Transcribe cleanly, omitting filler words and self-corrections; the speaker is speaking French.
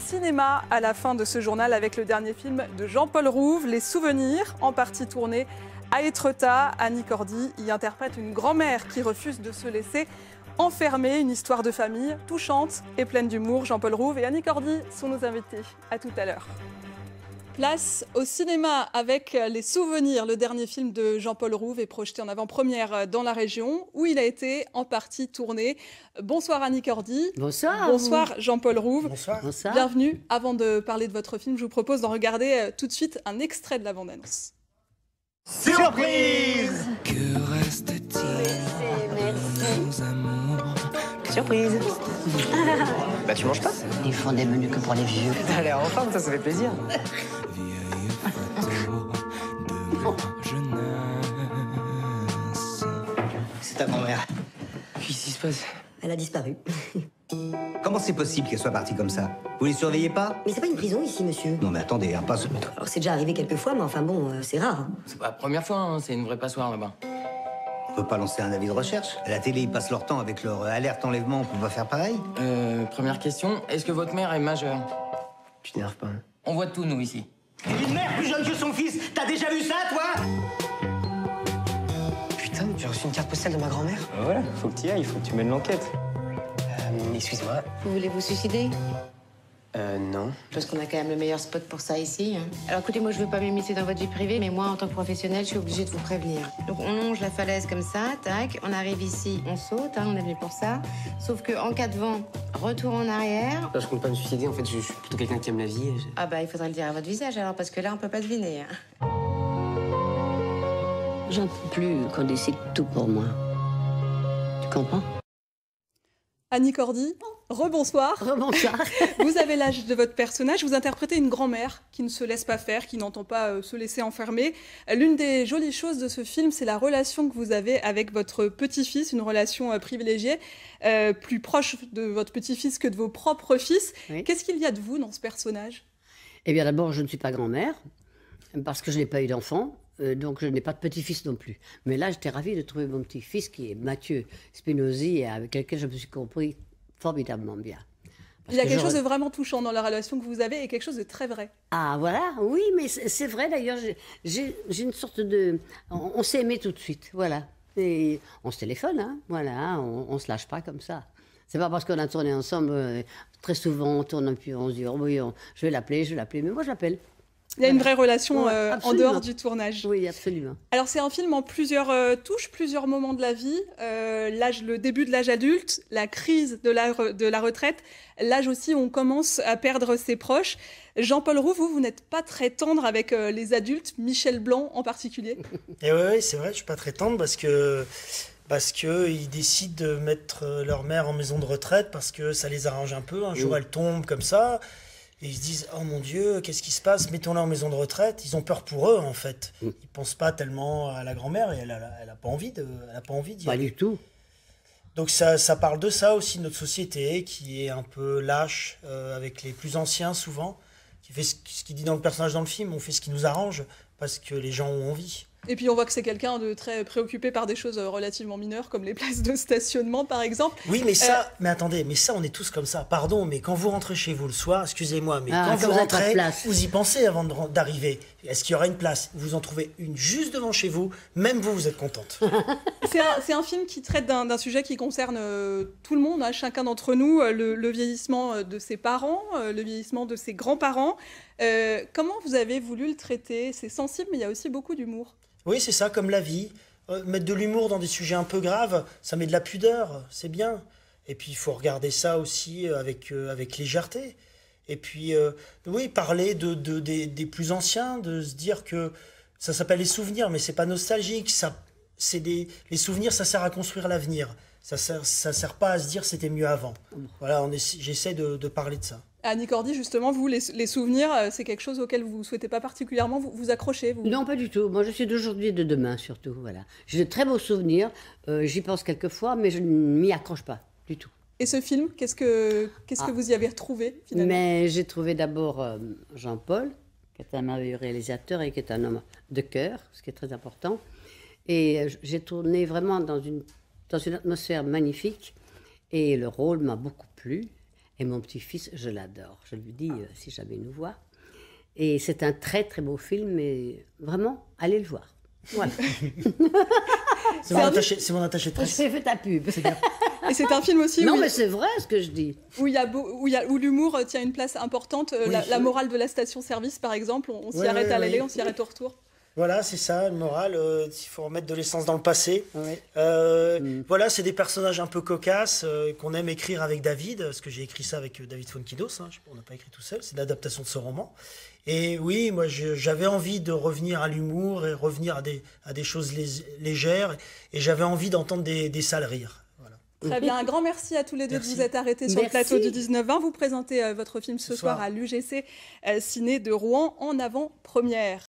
cinéma à la fin de ce journal avec le dernier film de Jean-Paul Rouve, Les Souvenirs, en partie tourné à Étretat. Annie Cordy y interprète une grand-mère qui refuse de se laisser enfermer. Une histoire de famille touchante et pleine d'humour. Jean-Paul Rouve et Annie Cordy sont nos invités. À tout à l'heure. Place au cinéma avec Les Souvenirs. Le dernier film de Jean-Paul Rouve est projeté en avant-première dans la région où il a été en partie tourné. Bonsoir Annie Cordy. Bonsoir. Bonsoir Jean-Paul Rouve. Bonsoir. Bonsoir. Bienvenue. Avant de parler de votre film, je vous propose d'en regarder tout de suite un extrait de la bande-annonce. Surprise! Que reste-t-il de nos amours? Surprise. Bah tu manges pas? Ils font des menus que pour les vieux. T'as l'air en forme, ça fait plaisir. Vieille photo de ma jeunesse. C'est ta grand-mère. Qu'est-ce qui se passe? Elle a disparu. Comment c'est possible qu'elle soit partie comme ça? Vous les surveillez pas? Mais c'est pas une prison ici, monsieur. Non mais attendez, pas ce... Alors c'est déjà arrivé quelques fois, mais enfin bon, c'est rare. Hein. C'est pas la première fois, hein. C'est une vraie passoire là-bas. On peut pas lancer un avis de recherche? À la télé, ils passent leur temps avec leur alerte enlèvement, on peut pas faire pareil? Première question, est-ce que votre mère est majeure? Tu t'énerves pas. On voit tout, nous, ici. Une mère plus jeune que son fils, t'as déjà vu ça, toi? Putain, j'ai reçu une carte postale de ma grand-mère. Voilà, faut que tu y ailles, faut que tu mènes l'enquête. Excuse-moi. Vous voulez vous suicider? Non. Parce qu'on a quand même le meilleur spot pour ça ici. Alors écoutez, moi je veux pas m'immiscer dans votre vie privée, mais moi en tant que professionnelle, je suis obligée de vous prévenir. Donc on longe la falaise comme ça, tac, on arrive ici, on saute, hein, on est venu pour ça. Sauf que en cas de vent, retour en arrière. Là, je compte pas me suicider, en fait, je suis plutôt quelqu'un qui aime la vie. Ah bah il faudrait le dire à votre visage alors, parce que là on peut pas deviner. Hein. J'en peux plus qu'on décide tout pour moi. Tu comprends? Annie Cordy, rebonsoir. Rebonsoir. Vous avez l'âge de votre personnage, vous interprétez une grand-mère qui ne se laisse pas faire, qui n'entend pas se laisser enfermer. L'une des jolies choses de ce film, c'est la relation que vous avez avec votre petit-fils, une relation privilégiée, plus proche de votre petit-fils que de vos propres fils. Oui. Qu'est-ce qu'il y a de vous dans ce personnage? Eh bien d'abord, je ne suis pas grand-mère, parce que je n'ai pas eu d'enfant. Donc je n'ai pas de petit-fils non plus. Mais là, j'étais ravie de trouver mon petit-fils qui est Mathieu Spinozzi, et avec lequel je me suis compris formidablement bien. Il y a quelque chose de vraiment touchant dans la relation que vous avez et quelque chose de très vrai. Ah voilà, oui, mais c'est vrai d'ailleurs, j'ai une sorte de... On s'est aimé tout de suite, voilà. Et on se téléphone, hein, voilà, on se lâche pas comme ça. C'est pas parce qu'on a tourné ensemble, très souvent on tourne et puis on se dit, oh oui, je vais l'appeler, mais moi je l'appelle. Il y a une vraie relation Ouais, en dehors du tournage. Oui, absolument. Alors c'est un film en plusieurs touches, plusieurs moments de la vie. Le début de l'âge adulte, la crise de la retraite, l'âge aussi où on commence à perdre ses proches. Jean-Paul Rouve, vous n'êtes pas très tendre avec les adultes, Michel Blanc en particulier. Et oui, c'est vrai, je suis pas très tendre parce que ils décident de mettre leur mère en maison de retraite parce que ça les arrange un peu. Un jour, elle tombe comme ça. Et ils se disent, oh mon Dieu, qu'est-ce qui se passe? Mettons-la en maison de retraite. Ils ont peur pour eux, en fait. Ils pensent pas tellement à la grand-mère et elle a pas envie d'y Pas aller. du tout. Donc ça parle de ça aussi, notre société, qui est un peu lâche avec les plus anciens, souvent, qui fait ce qu'il dit dans le personnage dans le film, on fait ce qui nous arrange, parce que les gens ont envie. Et puis on voit que c'est quelqu'un de très préoccupé par des choses relativement mineures, comme les places de stationnement par exemple. Oui, mais mais attendez, mais ça, on est tous comme ça. Pardon, mais quand vous rentrez chez vous le soir, excusez-moi, mais quand vous vous avez pas de rentrez, place. vous y pensez avant d'arriver. Est-ce qu'il y aura une place? Vous en trouvez une juste devant chez vous, même vous êtes contente. C'est un film qui traite d'un sujet qui concerne tout le monde, hein, chacun d'entre nous, le vieillissement de ses parents, le vieillissement de ses grands-parents. Comment vous avez voulu le traiter? C'est sensible, mais il y a aussi beaucoup d'humour. Oui, c'est ça, comme la vie. Mettre de l'humour dans des sujets un peu graves, ça met de la pudeur, c'est bien. Et puis, il faut regarder ça aussi avec légèreté. Et puis, oui, parler des plus anciens, de se dire que ça s'appelle les souvenirs, mais c'est pas nostalgique. Les souvenirs, ça sert à construire l'avenir. Ça sert pas à se dire c'était mieux avant. Voilà, j'essaie de parler de ça. Annie Cordy, justement, vous, les souvenirs, c'est quelque chose auquel vous ne souhaitez pas particulièrement vous accrocher vous... Non, pas du tout. Moi, je suis d'aujourd'hui et de demain, surtout. Voilà. J'ai de très beaux souvenirs. J'y pense quelquefois, mais je ne m'y accroche pas du tout. Et ce film, qu'est-ce que vous y avez retrouvé, finalement? Mais j'ai trouvé d'abord Jean-Paul, qui est un merveilleux réalisateur et qui est un homme de cœur, ce qui est très important. Et j'ai tourné vraiment dans une atmosphère magnifique. Et le rôle m'a beaucoup plu. Et mon petit-fils, je l'adore. Je lui dis, si jamais il nous voit. Et c'est un très, très beau film, mais vraiment, allez le voir. Voilà. C'est mon attaché de Je presse. fais ta pub. Et c'est un film aussi Non, où, mais c'est vrai ce que je dis. où l'humour tient une place importante. La morale de la station-service, par exemple, on s'y arrête à l'aller, on s'y arrête au retour. Voilà, c'est ça, le moral. Il faut remettre de l'essence dans le passé. Ouais. Voilà, c'est des personnages un peu cocasses qu'on aime écrire avec David, parce que j'ai écrit ça avec David Founkidos. On n'a pas écrit tout seul, c'est l'adaptation de ce roman. Et oui, moi, j'avais envie de revenir à l'humour et revenir à des choses légères. Et j'avais envie d'entendre des sales rires. Voilà. Très bien, un grand merci à tous les deux de Merci. vous être arrêtés sur le plateau du 19-20. Vous présentez votre film ce soir à l'UGC Ciné de Rouen en avant-première.